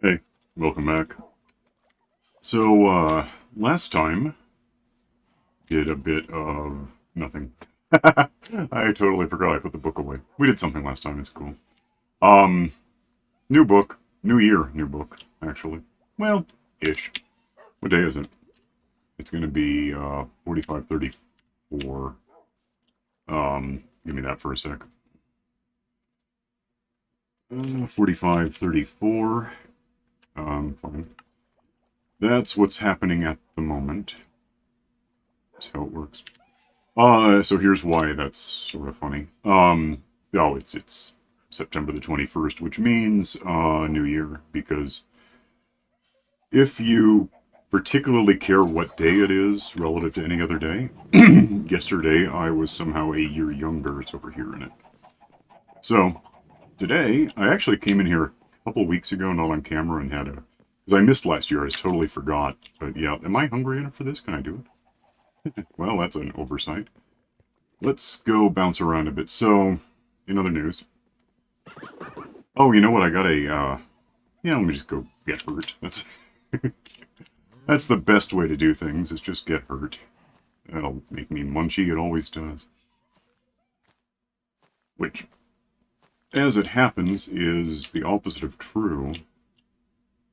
Hey, welcome back. So, last time, did a bit of nothing. I totally forgot I put the book away. We did something last time, it's cool. Um, New book. New year, new book, actually. Well, ish. What day is it? It's gonna be, 4534. Give me that for a sec. 4534. Fine. That's what's happening at the moment. That's how it works. So here's why that's sort of funny. Oh, it's September the 21st, which means New Year, because if you particularly care what day it is relative to any other day, yesterday I was somehow a year younger. It's over here in it. So today I actually came in here a couple weeks ago, not on camera, and had a because I missed last year. I just totally forgot. But yeah, am I hungry enough for this? Can I do it? Well, that's an oversight. Let's go bounce around a bit. So, in other news, oh, you know what? I got a, yeah, let me just go get hurt. That's the best way to do things, is just get hurt. That'll make me munchy, it always does. Which, as it happens, is the opposite of true.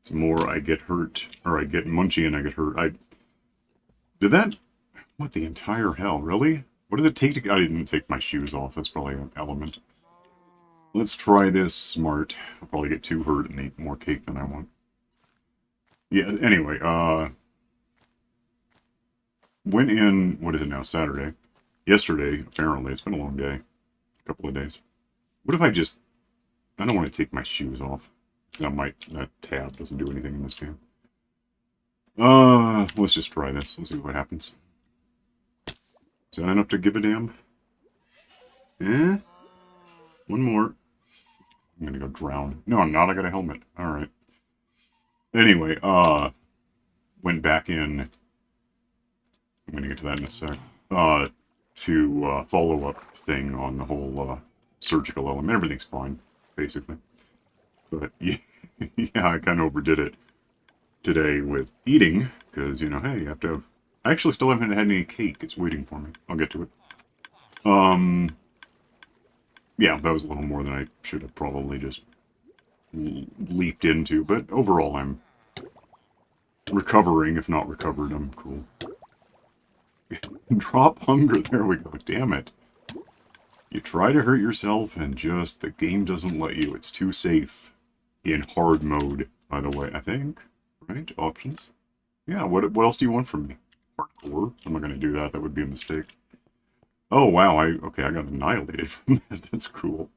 The more I get hurt, or I get munchy and I get hurt, did that, what the entire hell, really? What does it take to, I didn't take my shoes off, that's probably an element. Let's try this smart. I'll probably get too hurt and eat more cake than I want. Yeah, anyway, went in, what is it now, Saturday? Yesterday, apparently, it's been a long day. A couple of days. What if I don't want to take my shoes off. That tab doesn't do anything in this game. Let's just try this. Let's see what happens. Is that enough to give a damn? Eh? One more. I'm gonna go drown. No, I'm not. I got a helmet. Alright. Anyway, went back in. I'm gonna get to that in a sec. To follow-up thing on the whole surgical element. Everything's fine, basically. But yeah, yeah, I kind of overdid it today with eating, because, you know, hey, you have to have... I actually still haven't had any cake. It's waiting for me. I'll get to it. Yeah, that was a little more than I should have probably just leaped into, but overall I'm recovering, if not recovered. I'm cool. Drop hunger, there we go, damn it. You try to hurt yourself and just, the game doesn't let you. It's too safe. In hard mode, by the way, I think. Right? Options. Yeah, what else do you want from me? Hardcore? I'm not going to do that. That would be a mistake. Oh, wow. Okay, I got annihilated from that. That's cool.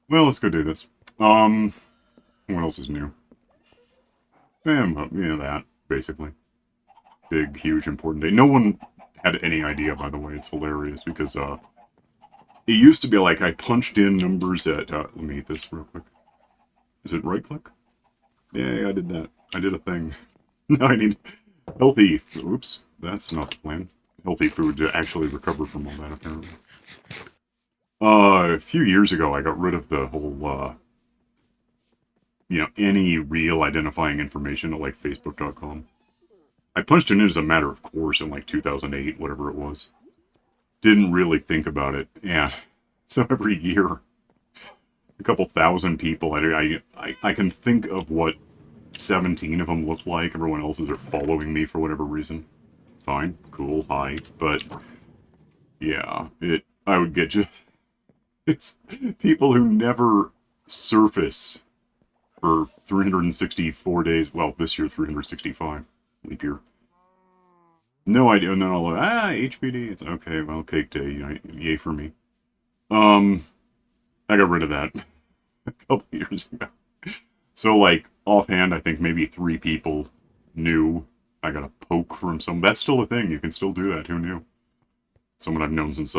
Well, let's go do this. What else is new? That, basically. Big, huge, important day. No one had any idea, by the way. It's hilarious, because, it used to be like I punched in numbers at, let me eat this real quick. Is it right click? Yeah, I did that. I did a thing. Now I need healthy, oops, that's not the plan. Healthy food to actually recover from all that, apparently. A few years ago, I got rid of the whole, any real identifying information at, like, Facebook.com. I punched it in as a matter of course in, like, 2008, whatever it was. Didn't really think about it. Yeah. So every year, a couple thousand people, I can think of what 17 of them look like. Everyone else's are following me for whatever reason. Fine, cool, hi. But, yeah, I would get just... It's people who never surface for 364 days. Well, this year, 365. Leap year. No idea. And then I'll, HBD. It's okay, well, cake day. Yay for me. I got rid of that a couple years ago. So, like, offhand, I think maybe 3 people knew I got a poke from some... That's still a thing. You can still do that. Who knew? Someone I've known since,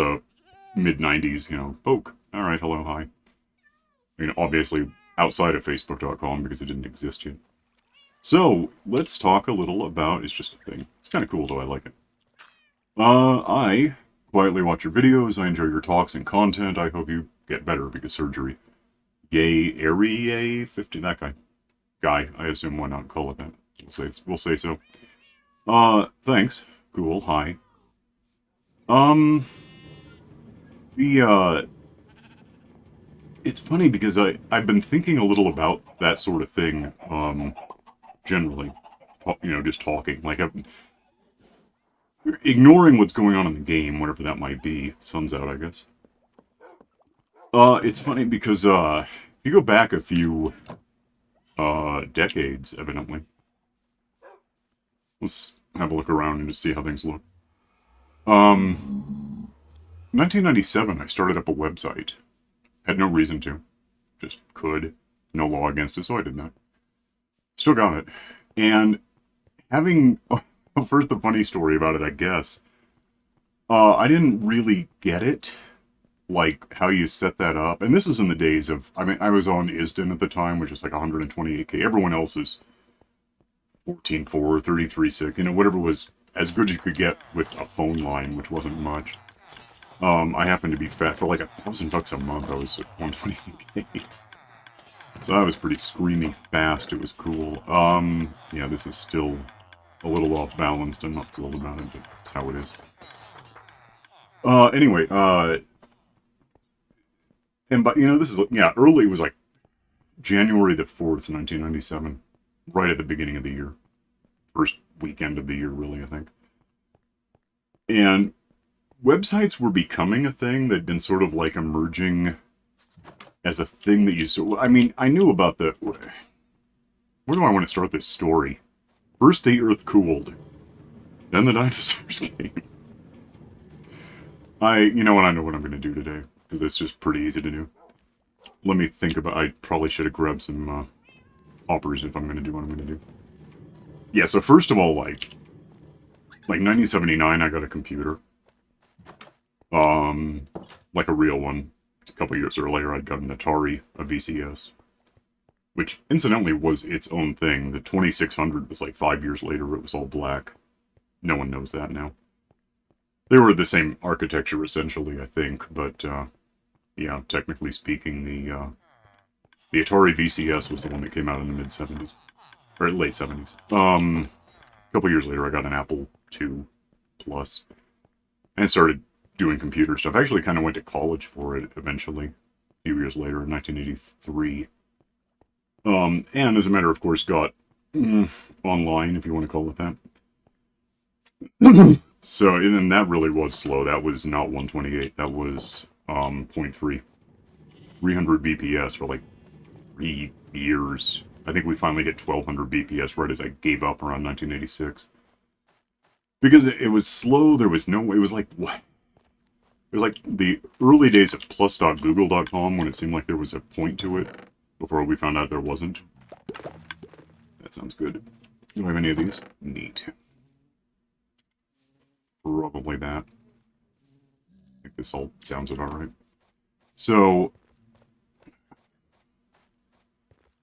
mid-90s, poke. Alright, hello, hi. Obviously outside of Facebook.com because it didn't exist yet. So, let's talk a little about... It's just a thing. It's kind of cool, though. I like it. I quietly watch your videos. I enjoy your talks and content. I hope you get better because surgery. Yay, Airy, 50, that guy. guy, I assume. Why not call it that? We'll say so. Thanks. Cool. Hi. The it's funny because I've been thinking a little about that sort of thing, generally, just talking, like, ignoring what's going on in the game, whatever that might be. Sun's out, I guess. It's funny because, if you go back a few, decades, evidently. Let's have a look around and just see how things look. 1997, I started up a website. Had no reason to. Just could. No law against it, so I did that. Still got it. And having... First, the funny story about it, I guess. I didn't really get it. Like, how you set that up. And this is in the days of... I mean, I was on ISDN at the time, which is like 128K. Everyone else is 14.4, 33.6. Whatever was as good as you could get with a phone line, which wasn't much. I happened to be fat for like $1,000 a month. I was at 128K. So I was pretty screaming fast. It was cool. Yeah, this is still a little off balanced. I'm not thrilled about it, but that's how it is. Anyway, but this is, yeah, early. It was like January the 4th, 1997. Right at the beginning of the year. First weekend of the year, really, I think. And websites were becoming a thing. They'd been sort of like emerging as a thing that you saw. I mean, I knew about the... Where do I want to start this story? First the Earth cooled. Then the dinosaurs came. I know what I'm going to do today. Because it's just pretty easy to do. Let me think about... I probably should have grabbed some hoppers if I'm going to do what I'm going to do. Yeah, so first of all, like 1979, I got a computer. Like a real one. A couple years earlier, I'd got an Atari, a VCS. Which, incidentally, was its own thing. The 2600 was like 5 years later, it was all black. No one knows that now. They were the same architecture, essentially, I think, but, yeah, technically speaking, the Atari VCS was the one that came out in the mid-70s. Or late 70s. A couple years later, I got an Apple II Plus. And started doing computer stuff. I actually kind of went to college for it, eventually. A few years later, in 1983. And as a matter of course, got online, if you want to call it that. So, and then that really was slow. That was not 128. That was 0.3. 300 BPS for like 3 years. I think we finally hit 1200 BPS right as I gave up around 1986. Because it was slow, there was no way. It was like, what? It was like the early days of plus.google.com when it seemed like there was a point to it before we found out there wasn't. That sounds good. Do I have any of these? Neat. Probably that. I think this all sounds about right. So,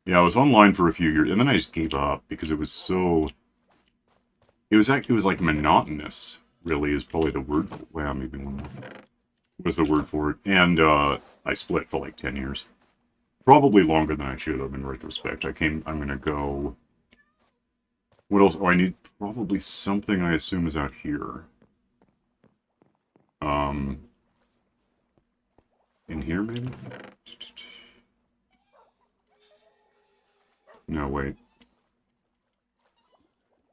yeah, I was online for a few years, and then I just gave up because it was so... It was like monotonous, really, is probably the word. Well, maybe one more. Was the word for it. And I split for like 10 years. Probably longer than I should have in retrospect. I'm gonna go... What else? Oh, I need probably something I assume is out here. In here, maybe? No, wait.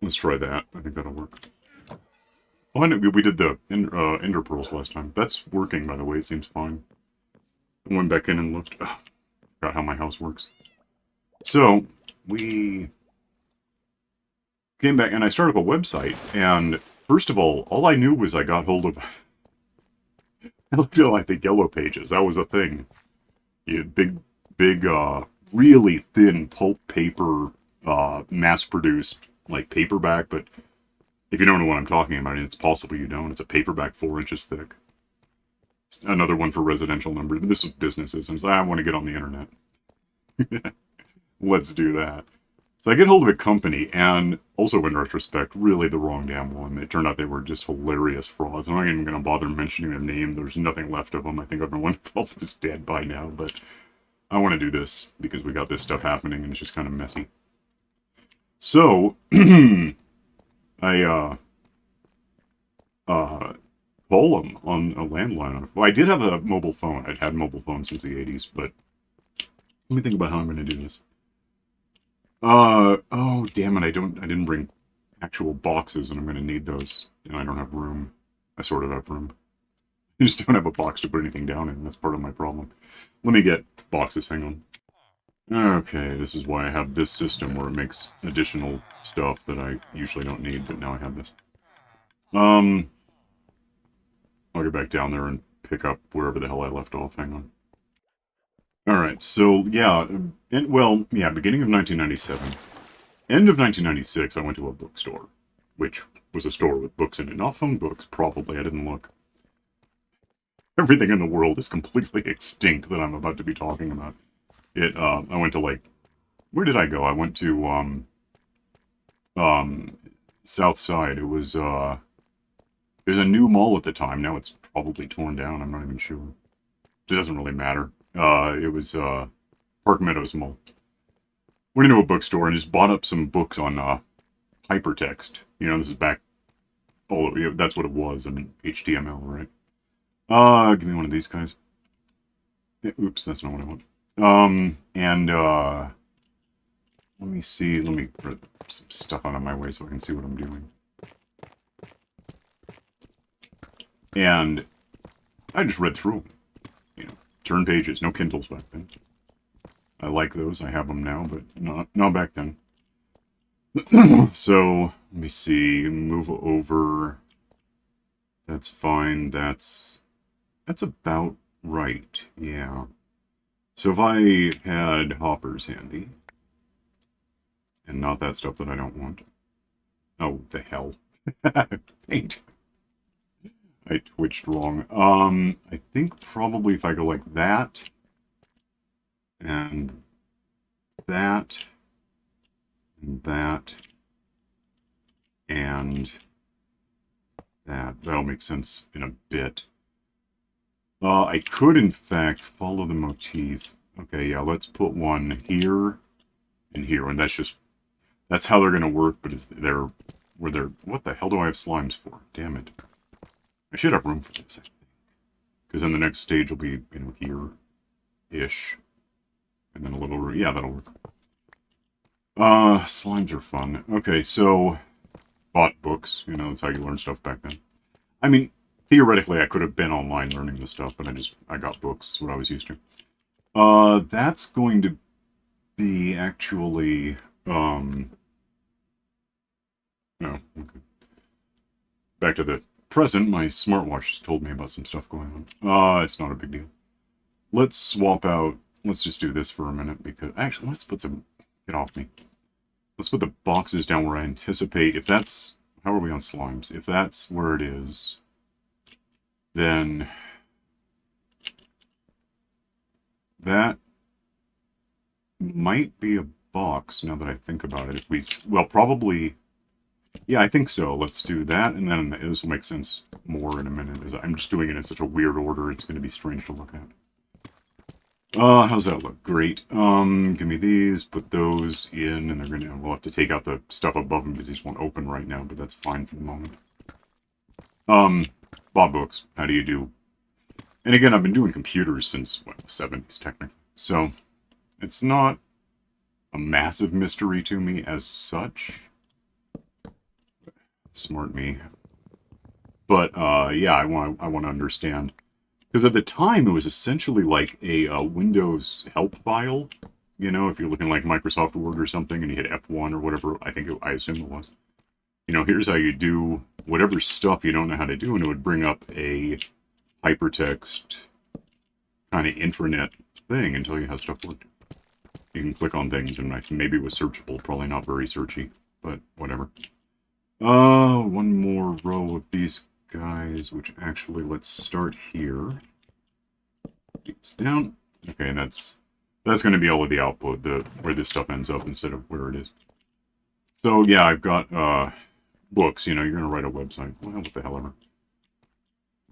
Let's try that. I think that'll work. Oh, I know, we did the Ender Pearls last time. That's working, by the way. It seems fine. I went back in and looked. Oh, forgot how my house works. So, we came back, and I started up a website, and first of all I knew was I got hold of... I looked at, like, the Yellow Pages. That was a thing. You had big, really thin pulp paper, mass-produced, like, paperback, but if you don't know what I'm talking about, it's possible you don't. It's a paperback 4 inches thick. Another one for residential numbers. This is businesses. And I want to get on the internet. Let's do that. So I get hold of a company, and also in retrospect, really the wrong damn one. It turned out they were just hilarious frauds. I'm not even going to bother mentioning their name. There's nothing left of them. I think everyone involved is dead by now, but I want to do this because we got this stuff happening, and it's just kind of messy. So, I, call him on a landline. Well, I did have a mobile phone. I'd had mobile phones since the 80s, but let me think about how I'm going to do this. Oh, damn it, I didn't bring actual boxes, and I'm going to need those, and I don't have room. I sort of have room. I just don't have a box to put anything down in. That's part of my problem. Let me get boxes, hang on. Okay, this is why I have this system where it makes additional stuff that I usually don't need, but now I have this. I'll get back down there and pick up wherever the hell I left off, hang on. Alright, so, yeah, beginning of 1997. End of 1996, I went to a bookstore, which was a store with books in it. Not phone books, probably, I didn't look. Everything in the world is completely extinct that I'm about to be talking about. I went to, like, where did I go? I went to, South Side. There's a new mall at the time. Now it's probably torn down, I'm not even sure. It doesn't really matter. It was, Park Meadows Mall. Went into a bookstore and just bought up some books on, hypertext. You know, this is back, that's what it was, I mean, HTML, right? Give me one of these guys. Yeah, oops, that's not what I want. Let me see, let me put some stuff out of my way so I can see what I'm doing. And I just read through them. You know, turn pages, no Kindles back then. I like those, I have them now, but not back then. So, let me see, move over. That's fine, that's about right, yeah. So if I had hoppers handy, and not that stuff that I don't want. Oh, the hell. Paint. I twitched wrong. I think probably if I go like that, and that, and that, and that'll make sense in a bit. I could, in fact, follow the motif. Okay, yeah, let's put one here and here, and that's how they're gonna work, but what the hell do I have slimes for? Damn it. I should have room for this, I think. Because then the next stage will be, you know, here-ish. And then a little, yeah, that'll work. Slimes are fun. Okay, so, bought books, you know, that's how you learn stuff back then. I mean, theoretically, I could have been online learning this stuff, but I got books, that's what I was used to. That's going to be actually, no, okay. Back to the present, my smartwatch just told me about some stuff going on. It's not a big deal. Let's swap out, let's just do this for a minute, because, actually, let's put some, get off me. Let's put the boxes down where I anticipate, if that's, how are we on slimes? If that's where it is, then that might be a box, now that I think about it. If we, well, probably, yeah, I think so. Let's do that, and then this will make sense more in a minute. I'm just doing it in such a weird order, it's going to be strange to look at. How's that look? Great. Give me these, put those in, and we'll have to take out the stuff above them because these won't open right now, but that's fine for the moment. Bob Books, how do you do? And again, I've been doing computers since, what, the 70s, technically. So, it's not a massive mystery to me as such. Smart me. But, yeah, I want to understand. Because at the time, it was essentially like a Windows help file. You know, if you're looking like Microsoft Word or something, and you hit F1 or whatever, I assume it was. You know, here's how you do whatever stuff you don't know how to do, and it would bring up a hypertext kind of intranet thing and tell you how stuff worked. You can click on things, and maybe it was searchable, probably not very searchy, but whatever. One more row of these guys, which actually, let's start here. These down. Okay, and that's going to be all of the output, where this stuff ends up instead of where it is. So, yeah, I've got, books, you know, you're going to write a website. Well, what the hell ever.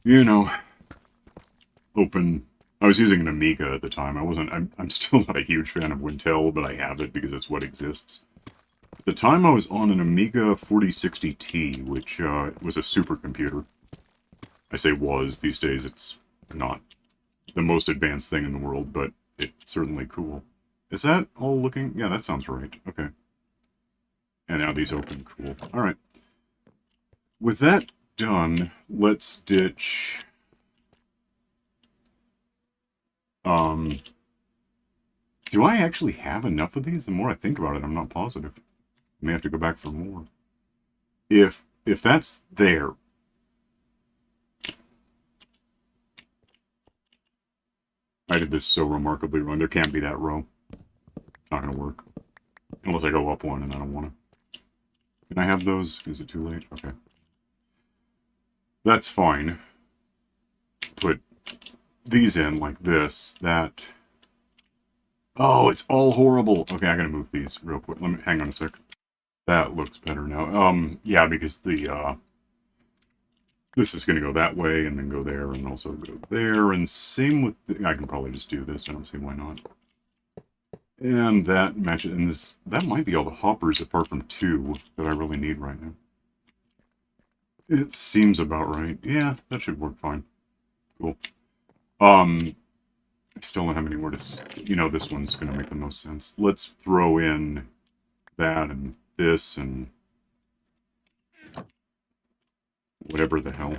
You know, open. I was using an Amiga at the time. I'm still not a huge fan of Wintel, but I have it because it's what exists. the time I was on an Amiga 4060T, which was a supercomputer. I say was, these days it's not the most advanced thing in the world, but it's certainly cool. Is that all looking? Yeah, that sounds right. Okay. And now these open. Cool. Alright. With that done, let's ditch... do I actually have enough of these? The more I think about it, I'm not positive. I may have to go back for more. If that's there... I did this so remarkably wrong. There can't be that row. Not gonna work. Unless I go up one and I don't want to. Can I have those? Is it too late? Okay. That's fine. Put these in like this. That... Oh, it's all horrible. Okay, I gotta move these real quick. Let me hang on a sec. That looks better now. Yeah, because the this is gonna go that way and then go there and also go there, and same with the, I can probably just do this. I don't see why not. And that matches, and this, that might be all the hoppers apart from 2 that I really need right now. It seems about right. Yeah, that should work fine. Cool. I still don't have anywhere to... You know, this one's going to make the most sense. Let's throw in that and this and... whatever the hell.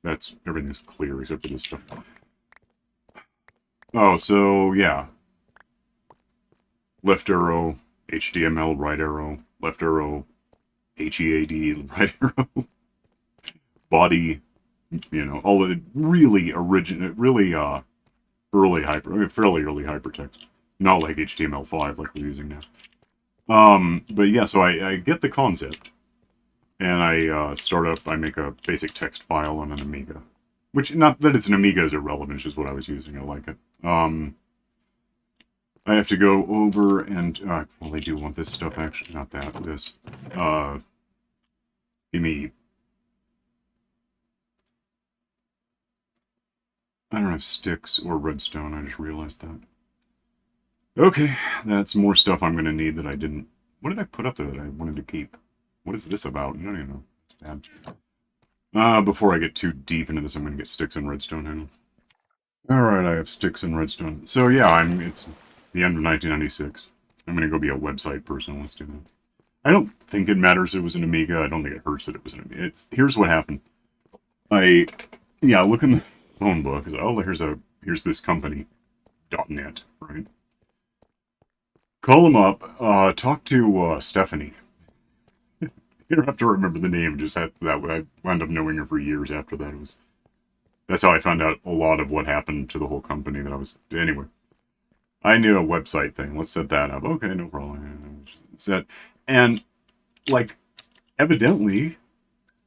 That's... everything's clear except for this stuff. Oh, so, yeah. Left arrow, HDML, right arrow, left arrow, HEAD, right arrow. Body... You know, all the really original, really fairly early hypertext. Not like HTML5 like we're using now. But yeah, so I get the concept. And I start up, I make a basic text file on an Amiga. Which, not that it's an Amiga is irrelevant, it's just what I was using, I like it. I have to go over and, I probably do want this stuff actually, not that, this. Give me... I don't have sticks or redstone, I just realized that. Okay, that's more stuff I'm going to need that I didn't... What did I put up there that I wanted to keep? What is this about? I don't even know. It's bad. Before I get too deep into this, I'm going to get sticks and redstone. Hang on. Alright, I have sticks and redstone. So yeah, it's the end of 1996. I'm going to go be a website person. Let's do that. I don't think it matters it was an Amiga. I don't think it hurts that it was an Amiga. Here's what happened. Yeah, look in the phone book. Oh, here's this company, .net, right? Call them up, talk to Stephanie. You don't have to remember the name, just that way. I wound up knowing her for years after that. That's how I found out a lot of what happened to the whole company that I was... Anyway, I knew a website thing. Let's set that up. Okay, no problem. And, like, evidently...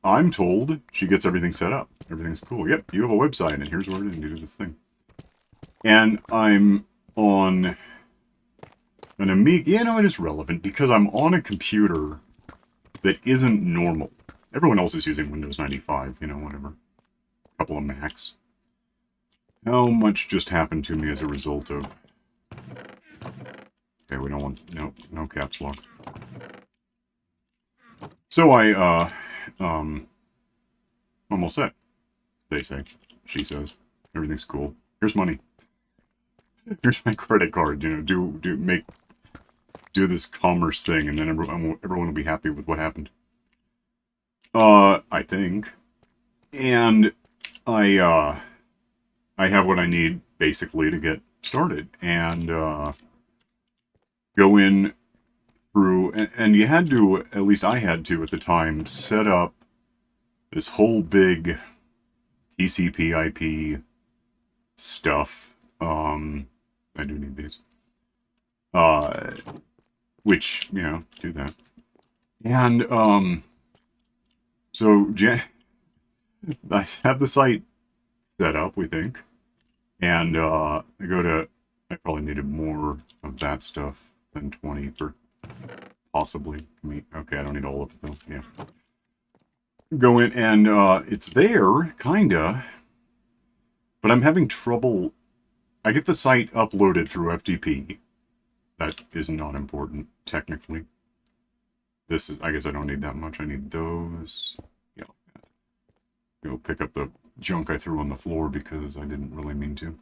I'm told she gets everything set up. Everything's cool. Yep, you have a website, and here's where it is, and you do this thing. And I'm on an Amiga. Yeah, no, it is relevant, because I'm on a computer that isn't normal. Everyone else is using Windows 95, you know, whatever. A couple of Macs. How much just happened to me as a result of... Okay, we don't want... No caps lock. So I'm almost set. They say. She says. Everything's cool. Here's money. Here's my credit card. You know, do this commerce thing, and then everyone will be happy with what happened. I think. And I have what I need basically to get started, and go in through, and you had to, at least I had to at the time, set up this whole big TCP/IP stuff. I do need these. Which, you know, do that. And, so, I have the site set up, we think. And, I probably needed more of that stuff than 20 for, possibly. Okay, I don't need all of it, though, yeah. Go in, and, it's there, kinda. But I'm having trouble... I get the site uploaded through FTP. that is not important, technically. This is, I guess I don't need that much. I need those. Yeah. Go pick up the junk I threw on the floor because I didn't really mean to.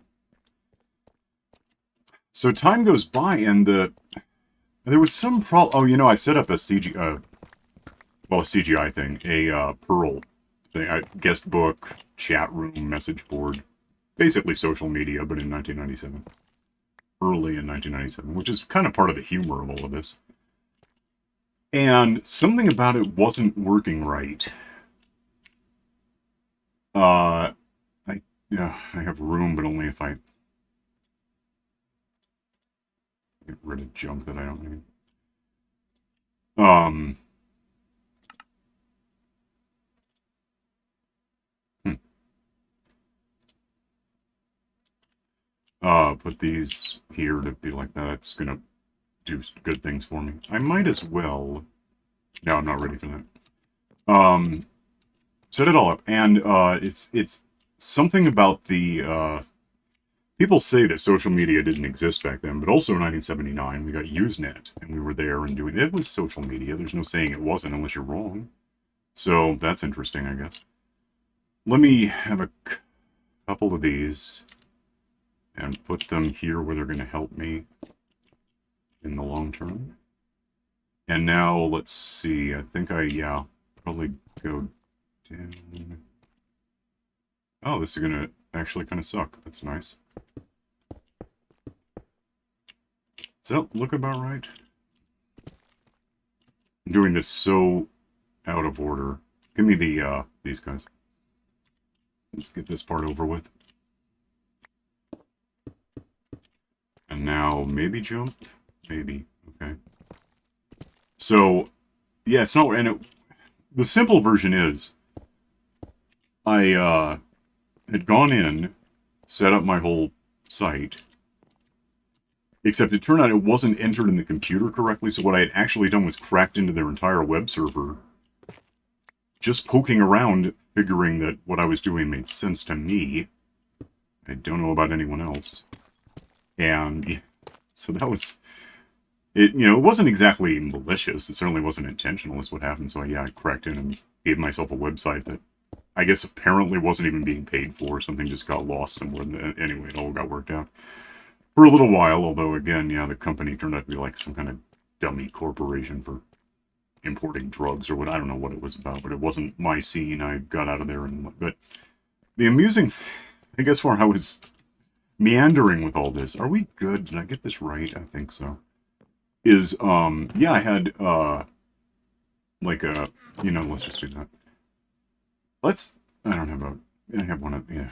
So time goes by, and there was some problem. Oh, you know, I set up a CGI thing, a Perl thing, a guest book, chat room, message board, basically social media, but in 1997. Early in 1997, which is kind of part of the humor of all of this. And something about it wasn't working right. I have room, but only if I get rid of junk that I don't need. Put these here to be like that. It's gonna do good things for me. I might as well. No, I'm not ready for that. Set it all up, and it's something about the people say that social media didn't exist back then, but also in 1979 we got Usenet, and we were there and doing it was social media. There's no saying it wasn't unless you're wrong. So that's interesting, I guess. Let me have a couple of these and put them here where they're going to help me in the long term. And now let's see. I think probably go down. Oh, this is going to actually kind of suck. That's nice. Does that look about right? I'm doing this so out of order. Give me these guys. Let's get this part over with. And now maybe jump? Maybe. Okay. So, yeah, it's not... And the simple version is... I had gone in, set up my whole site, except it turned out it wasn't entered in the computer correctly, so what I had actually done was cracked into their entire web server, just poking around, figuring that what I was doing made sense to me. I don't know about anyone else. And yeah, so that was... It wasn't exactly malicious. It certainly wasn't intentional is what happened. So I cracked in and gave myself a website that I guess apparently wasn't even being paid for. Something just got lost somewhere. Anyway, it all got worked out. For a little while, although again, yeah, the company turned out to be like some kind of dummy corporation for importing drugs or what. I don't know what it was about, but it wasn't my scene. I got out of there. But the amusing, I guess where I was meandering with all this, are we good? Did I get this right? I think so. Is, yeah, I had, like a, let's just do that. I have one of, yeah.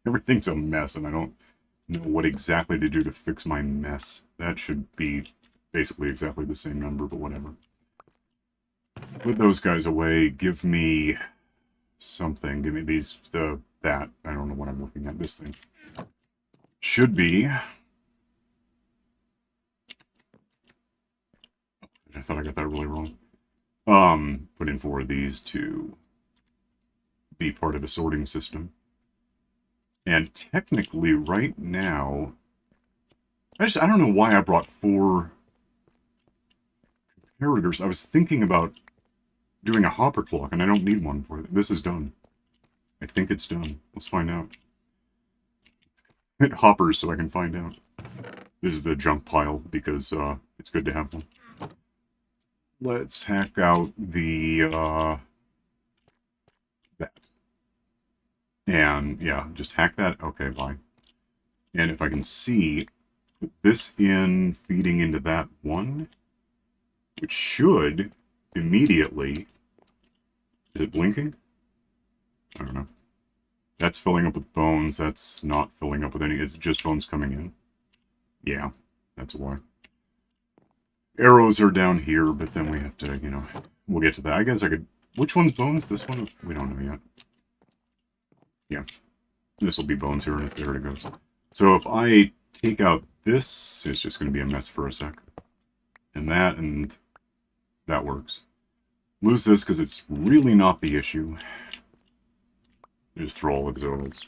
Everything's a mess, and I don't know what exactly to do to fix my mess. That should be basically exactly the same number, but whatever. Put those guys away, give me something, give me that. I don't know what I'm looking at, this thing. Should be... I thought I got that really wrong. Put in 4 of these to be part of a sorting system. And technically, right now, I don't know why I brought 4 comparators. I was thinking about doing a hopper clock, and I don't need one for it. This is done. I think it's done. Let's find out. Hit hoppers so I can find out. This is the junk pile, because it's good to have one. Let's hack out the, that. And, yeah, just hack that. Okay, bye. And if I can see, put this in, feeding into that one, which should immediately... Is it blinking? I don't know. That's filling up with bones. That's not filling up with any... Is it just bones coming in? Yeah, that's why. Arrows are down here, but then we have to, we'll get to that. I guess I could... Which one's bones? This one? We don't know yet. Yeah. This will be bones here, and there it goes. So if I take out this, it's just going to be a mess for a sec. And that works. Lose this, because it's really not the issue. Just throw all of those.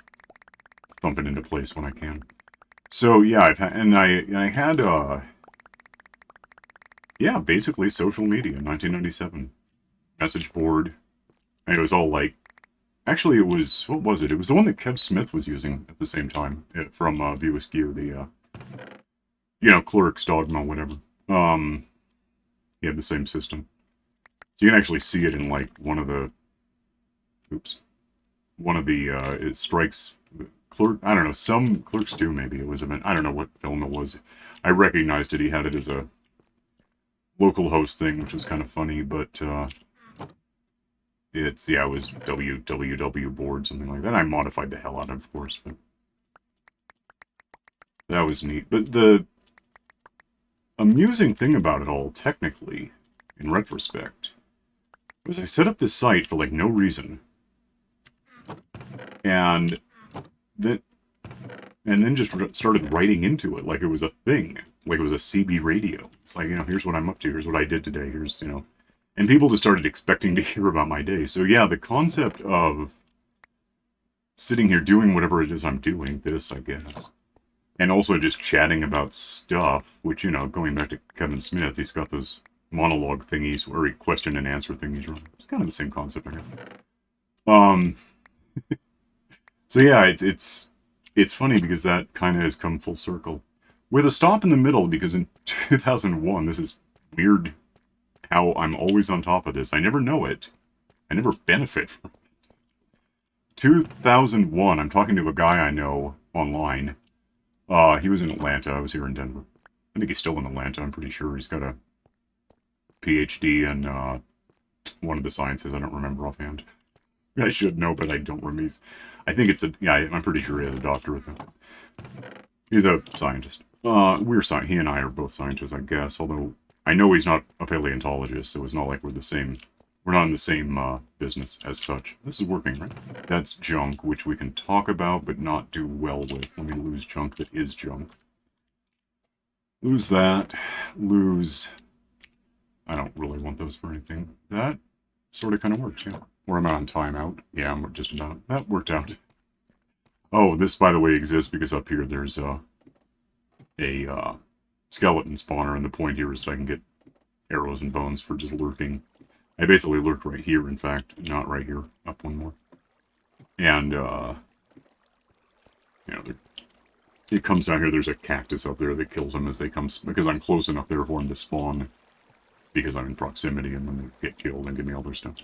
Thump it into place when I can. So yeah, I had yeah, basically social media in 1997. Message board. And it was all like, actually it was, what was it? It was the one that Kev Smith was using at the same time from View Askew, the Clerks, Dogma, whatever. Um, he had the same system. So you can actually see it in like one of the, oops, one of the it strikes clerk. I don't know. Some Clerks do maybe it was. I don't know what film it was. I recognized it. He had it as a local host thing, which was kind of funny. But it's yeah, it was www board something like that. I modified the hell out of course, but that was neat. But the amusing thing about it all, technically, in retrospect, was I set up this site for like no reason, and then just started writing into it like it was a thing, like it was a CB radio. It's like, here's what I'm up to, here's what I did today, here's, and people just started expecting to hear about my day. So yeah, the concept of sitting here doing whatever it is I'm doing, this, I guess, and also just chatting about stuff, which, going back to Kevin Smith, he's got those monologue thingies or question and answer thingies running. It's kind of the same concept, I guess. So yeah, it's funny because that kind of has come full circle. With a stop in the middle, because in 2001, this is weird how I'm always on top of this. I never know it. I never benefit from it. 2001, I'm talking to a guy I know online. He was in Atlanta. I was here in Denver. I think he's still in Atlanta. I'm pretty sure he's got a PhD in one of the sciences. I don't remember offhand. I should know, but I don't remember. I think it's I'm pretty sure he has a doctorate though. He's a scientist. He and I are both scientists, I guess. Although I know he's not a paleontologist, so it's not like we're the same. We're not in the same business as such. This is working, right? That's junk, which we can talk about, but not do well with. Let me lose junk that is junk. Lose that. Lose. I don't really want those for anything. That sort of kind of works, yeah. Or am I on timeout? Yeah, I'm just about. That worked out. Oh, this, by the way, exists because up here there's a skeleton spawner, and the point here is that I can get arrows and bones for just lurking. I basically lurk right here, in fact, not right here. Up one more. And, it comes down here, there's a cactus up there that kills them as they come, because I'm close enough there for them to spawn, because I'm in proximity, and then they get killed and give me all their stuff.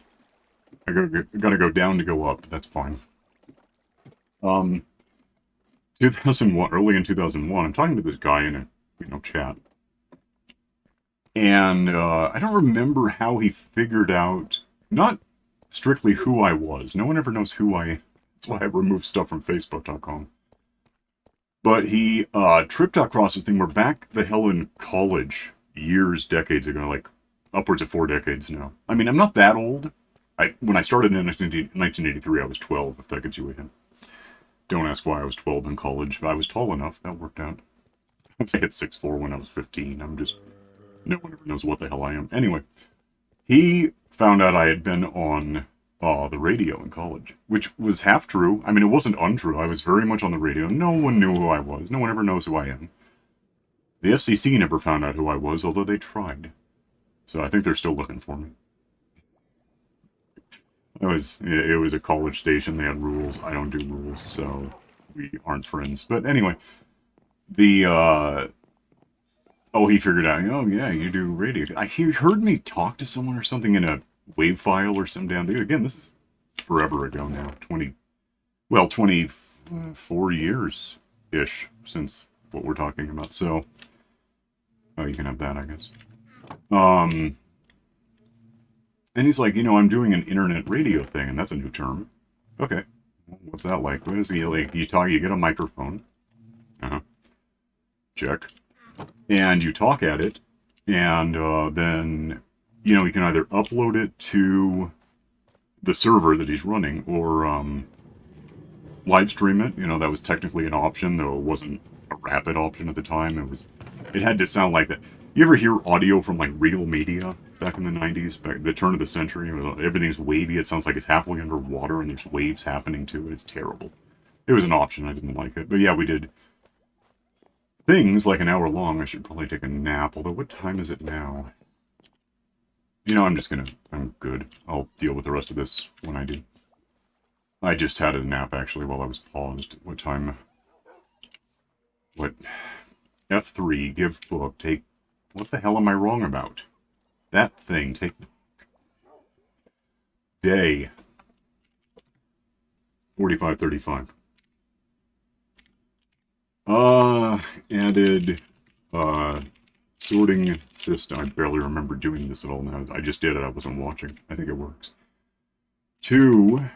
I gotta go down to go up. That's fine. 2001, early in 2001, I'm talking to this guy in a chat, and I don't remember how he figured out, not strictly who I was. No one ever knows who I am. That's why I removed stuff from Facebook.com. But he tripped across this thing. We're back the hell in college decades ago, like upwards of 4 decades now. I mean, I'm not that old. When I started in 1983, I was 12, if that gives you a hint. Don't ask why I was 12 in college, but I was tall enough. That worked out. I hit 6'4" when I was 15. No one ever knows what the hell I am. Anyway, he found out I had been on the radio in college, which was half true. I mean, it wasn't untrue. I was very much on the radio. No one knew who I was. No one ever knows who I am. The FCC never found out who I was, although they tried. So I think they're still looking for me. It was a college station. They had rules. I don't do rules, so we aren't friends. But anyway, he figured out, oh yeah, you do radio. He heard me talk to someone or something in a wave file or some damn thing. Again, this is forever ago now. 24 years-ish since what we're talking about. So, oh, you can have that, I guess. And he's like, I'm doing an internet radio thing, and that's a new term. Okay. What's that like? What is he like? You get a microphone. Check. And you talk at it, and then, you can either upload it to the server that he's running, or live stream it. That was technically an option, though it wasn't a rapid option at the time. It had to sound like that. You ever hear audio from, like, real media back in the 90s, back the turn of the century? Everything's wavy. It sounds like it's halfway underwater, and there's waves happening to it. It's terrible. It was an option. I didn't like it. But yeah, we did things like an hour long, I should probably take a nap. Although, what time is it now? You know, I'm good. I'll deal with the rest of this when I do. I just had a nap, actually, while I was paused. What time? What? F3, give book, take... What the hell am I wrong about? That thing, take... Day. 45:35. Added, sorting system. I barely remember doing this at all now. I just did it, I wasn't watching. I think it works. To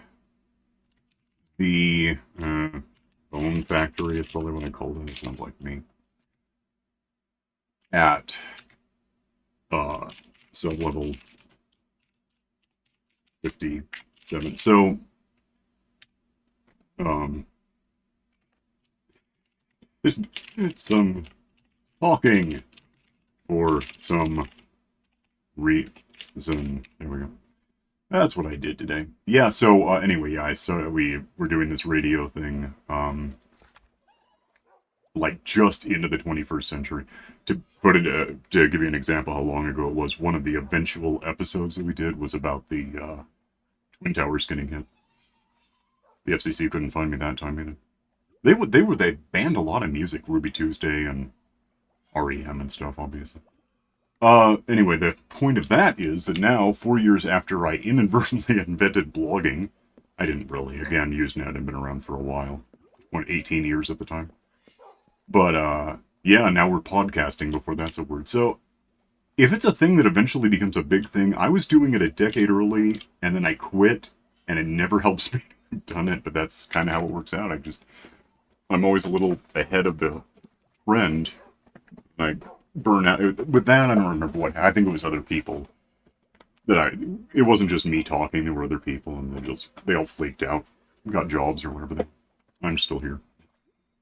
the, bone factory, is probably what I called it. It sounds like me. At, sublevel 57. So, some talking for some reason. There we go. That's what I did today. Yeah, so, anyway, yeah, so we were doing this radio thing, like, just into the 21st century. To put it, to give you an example how long ago it was, one of the eventual episodes that we did was about the, Twin Towers getting hit. The FCC couldn't find me that time either. They banned a lot of music, Ruby Tuesday and REM and stuff, obviously. Anyway, the point of that is that now, 4 years after I inadvertently invented blogging, I didn't really, again, Usenet had been around for a while. 18 years at the time. But, yeah, now we're podcasting before that's a word. So, if it's a thing that eventually becomes a big thing, I was doing it a decade early, and then I quit, and it never helps me have done it, but that's kind of how it works out. I'm always a little ahead of the trend. I burn out. With that, I don't remember what, I think it was other people. It wasn't just me talking, there were other people, and they all flaked out, got jobs or whatever. I'm still here.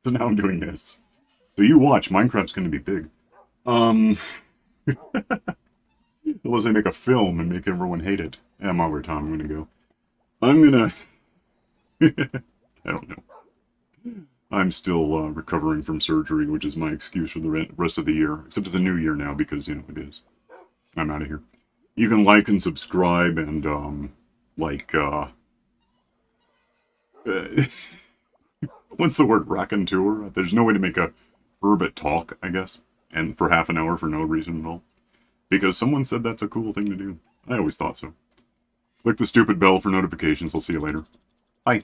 So now I'm doing this. So you watch, Minecraft's gonna be big. Unless I make a film and make everyone hate it. I'm over time, I'm gonna go. I don't know. I'm still recovering from surgery, which is my excuse for the rest of the year. Except it's a new year now, because, you know, it is. I'm out of here. You can like and subscribe and, what's the word? Raconteur? There's no way to make a verb at talk, I guess. And for half an hour for no reason at all. Because someone said that's a cool thing to do. I always thought so. Click the stupid bell for notifications. I'll see you later. Bye.